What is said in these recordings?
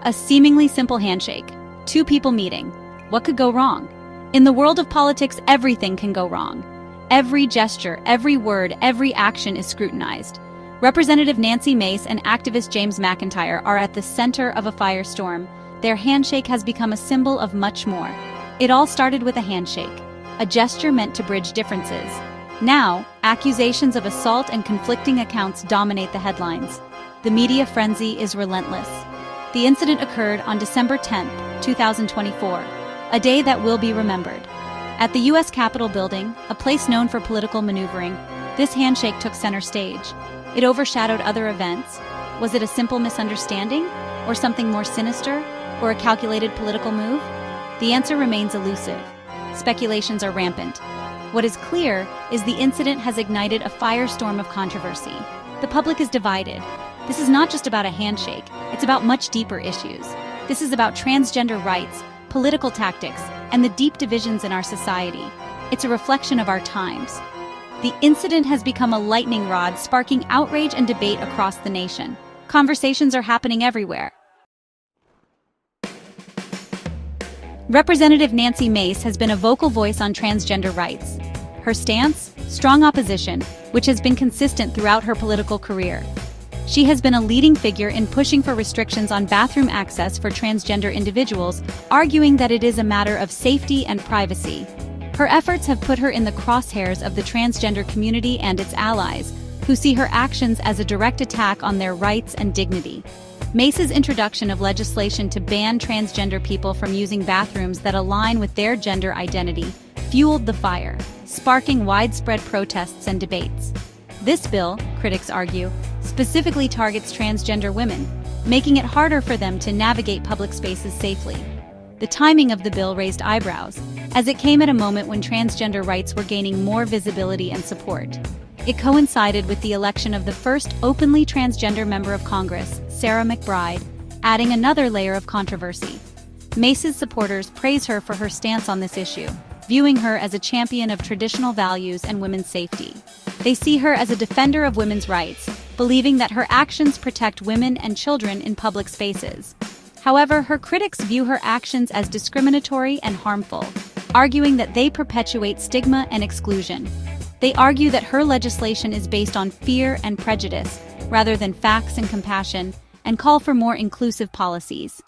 A seemingly simple handshake. Two people meeting. What could go wrong? In the world of politics, everything can go wrong. Every gesture, every word, every action is scrutinized. Representative Nancy Mace and activist James McIntyre are at the center of a firestorm. Their handshake has become a symbol of much more. It all started with a handshake, a gesture meant to bridge differences. Now, accusations of assault and conflicting accounts dominate the headlines. The media frenzy is relentless. The incident occurred on December 10, 2024, a day that will be remembered. At the U.S. Capitol building, a place known for political maneuvering, this handshake took center stage. It overshadowed other events. Was it a simple misunderstanding? Or something more sinister? Or a calculated political move? The answer remains elusive. Speculations are rampant. What is clear is the incident has ignited a firestorm of controversy. The public is divided. This is not just about a handshake, it's about much deeper issues. This is about transgender rights, political tactics, and the deep divisions in our society. It's a reflection of our times. The incident has become a lightning rod, sparking outrage and debate across the nation. Conversations are happening everywhere. Representative Nancy Mace has been a vocal voice on transgender rights. Her stance? Strong opposition, which has been consistent throughout her political career. She has been a leading figure in pushing for restrictions on bathroom access for transgender individuals, arguing that it is a matter of safety and privacy. Her efforts have put her in the crosshairs of the transgender community and its allies, who see her actions as a direct attack on their rights and dignity. Mace's introduction of legislation to ban transgender people from using bathrooms that align with their gender identity fueled the fire, sparking widespread protests and debates. This bill, critics argue, specifically targets transgender women, making it harder for them to navigate public spaces safely. The timing of the bill raised eyebrows, as it came at a moment when transgender rights were gaining more visibility and support. It coincided with the election of the first openly transgender member of Congress, Sarah McBride, adding another layer of controversy. Mace's supporters praise her for her stance on this issue, viewing her as a champion of traditional values and women's safety. They see her as a defender of women's rights, believing that her actions protect women and children in public spaces. However, her critics view her actions as discriminatory and harmful, arguing that they perpetuate stigma and exclusion. They argue that her legislation is based on fear and prejudice, rather than facts and compassion, and call for more inclusive policies.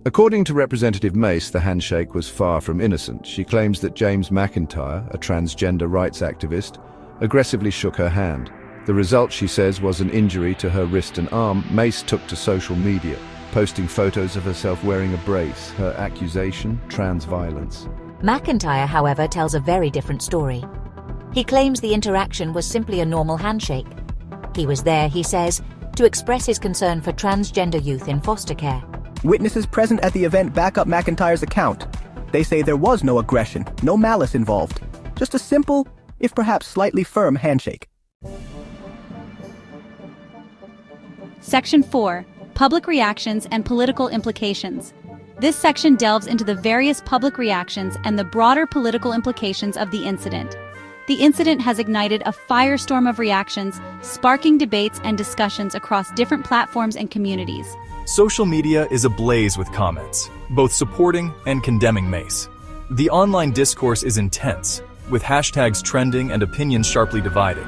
According to Representative Mace, the handshake was far from innocent. She claims that James McIntyre, a transgender rights activist, aggressively shook her hand. The result, she says, was an injury to her wrist and arm. Mace took to social media, posting photos of herself wearing a brace. Her accusation: trans violence. McIntyre, however, tells a very different story. He claims the interaction was simply a normal handshake. He was there, he says, to express his concern for transgender youth in foster care. Witnesses present at the event back up McIntyre's account. They say there was no aggression, no malice involved. Just a simple, if perhaps slightly firm, handshake. Section 4. Public reactions and political implications. This section delves into the various public reactions and the broader political implications of the incident. The incident has ignited a firestorm of reactions, sparking debates and discussions across different platforms and communities. Social media is ablaze with comments, both supporting and condemning Mace. The online discourse is intense, with hashtags trending and opinions sharply divided.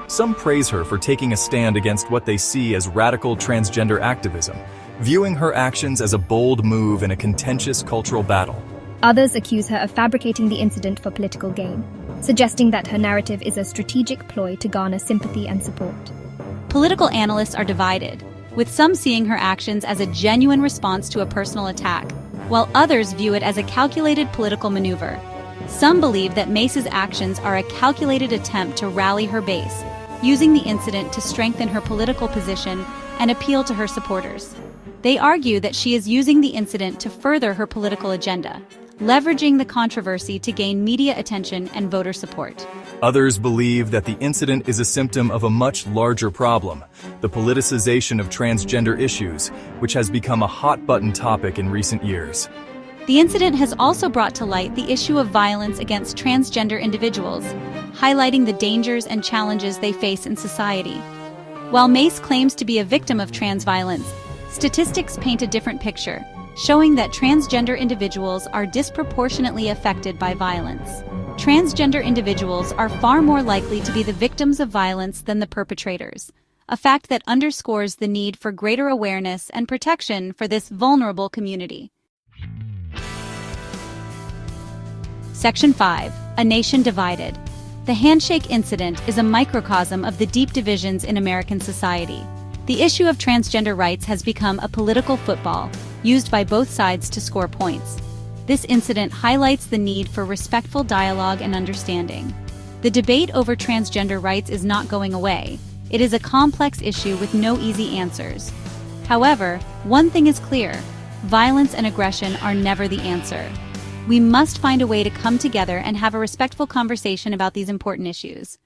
Some praise her for taking a stand against what they see as radical transgender activism, viewing her actions as a bold move in a contentious cultural battle. Others accuse her of fabricating the incident for political gain, suggesting that her narrative is a strategic ploy to garner sympathy and support. Political analysts are divided, with some seeing her actions as a genuine response to a personal attack, while others view it as a calculated political maneuver. Some believe that Mace's actions are a calculated attempt to rally her base, using the incident to strengthen her political position and appeal to her supporters. They argue that she is using the incident to further her political agenda, leveraging the controversy to gain media attention and voter support. Others believe that the incident is a symptom of a much larger problem, the politicization of transgender issues, which has become a hot-button topic in recent years. The incident has also brought to light the issue of violence against transgender individuals, highlighting the dangers and challenges they face in society. While Mace claims to be a victim of trans violence, statistics paint a different picture, showing that transgender individuals are disproportionately affected by violence. Transgender individuals are far more likely to be the victims of violence than the perpetrators, a fact that underscores the need for greater awareness and protection for this vulnerable community. Section 5. A Nation Divided. The Handshake incident is a microcosm of the deep divisions in American society. The issue of transgender rights has become a political football, used by both sides to score points. This incident highlights the need for respectful dialogue and understanding. The debate over transgender rights is not going away. It is a complex issue with no easy answers. However, one thing is clear: violence and aggression are never the answer. We must find a way to come together and have a respectful conversation about these important issues.